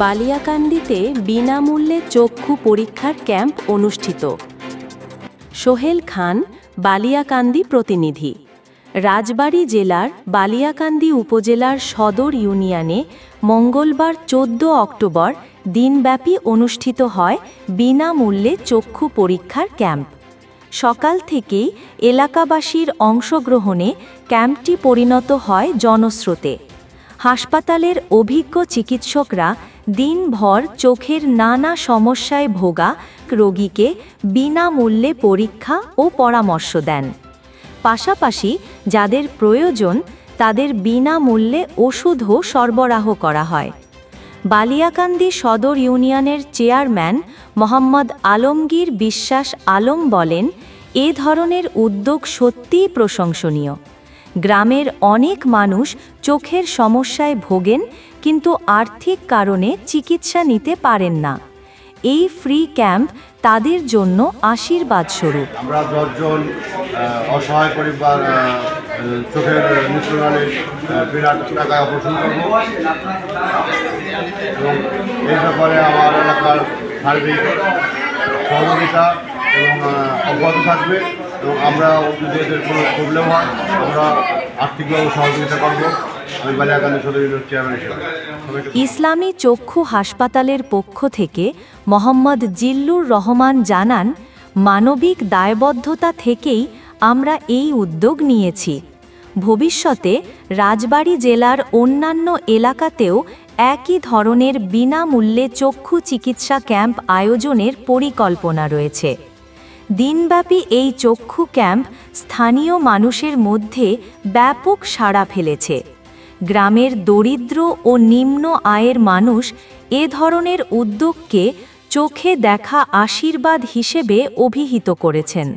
বালিয়াকান্দিতে বিনামূল্যে চক্ষু পরীক্ষার ক্যাম্প অনুষ্ঠিত। সোহেল খান, বালিয়াকান্দি প্রতিনিধি। রাজবাড়ী জেলার বালিয়াকান্দি উপজেলার সদর ইউনিয়নে মঙ্গলবার 14 অক্টোবর দিনব্যাপী অনুষ্ঠিত হয় বিনামূল্যে চক্ষু পরীক্ষার ক্যাম্প। সকাল থেকেই এলাকাবাসীর অংশগ্রহণে ক্যাম্পটি পরিণত হয় জনস্রোতে। হাসপাতালের অভিজ্ঞ চিকিৎসকরা দিনভর চোখের নানা সমস্যায় ভোগা রোগীকে বিনামূল্যে পরীক্ষা ও পরামর্শ দেন। পাশাপাশি যাদের প্রয়োজন তাদের বিনামূল্যে ওষুধও সরবরাহ করা হয়। বালিয়াকান্দি সদর ইউনিয়নের চেয়ারম্যান মোহাম্মদ আলমগীর বিশ্বাস আলম বলেন, এ ধরনের উদ্যোগ সত্যিই প্রশংসনীয়। গ্রামের অনেক মানুষ চোখের সমস্যায় ভোগেন, কিন্তু আর্থিক কারণে চিকিৎসা নিতে পারেন না। এই ফ্রি ক্যাম্প তাদের জন্য আশীর্বাদ স্বরূপ। আমরা 10 জন অসহায় পরিবার চোখের নিঃসরণে বিনা টাকায় অপারেশন করব এবং এই ব্যাপারে আমার এলাকার সার্বিক সহযোগিতা এবং অব্যাহত থাকবে এবং আমরা যদি এদের কোনো প্রবলেম হয় আমরা আর্থিকভাবে সহযোগিতা করব। আমি বালিয়াকান্দি সদর ইউনিয়ন চেয়ারম্যান হিসেবে। ইসলামী চক্ষু হাসপাতালের পক্ষ থেকে মোহাম্মদ জিল্লুর রহমান জানান, মানবিক দায়বদ্ধতা থেকেই আমরা এই উদ্যোগ নিয়েছি। ভবিষ্যতে রাজবাড়ী জেলার অন্যান্য এলাকাতেও একই ধরনের বিনামূল্যে চক্ষু চিকিৎসা ক্যাম্প আয়োজনের পরিকল্পনা রয়েছে। দিনব্যাপী এই চক্ষু ক্যাম্প স্থানীয় মানুষের মধ্যে ব্যাপক সাড়া ফেলেছে। গ্রামের দরিদ্র ও নিম্ন আয়ের মানুষ এ ধরনের উদ্যোগকে চোখে দেখা আশীর্বাদ হিসেবে অভিহিত করেছেন।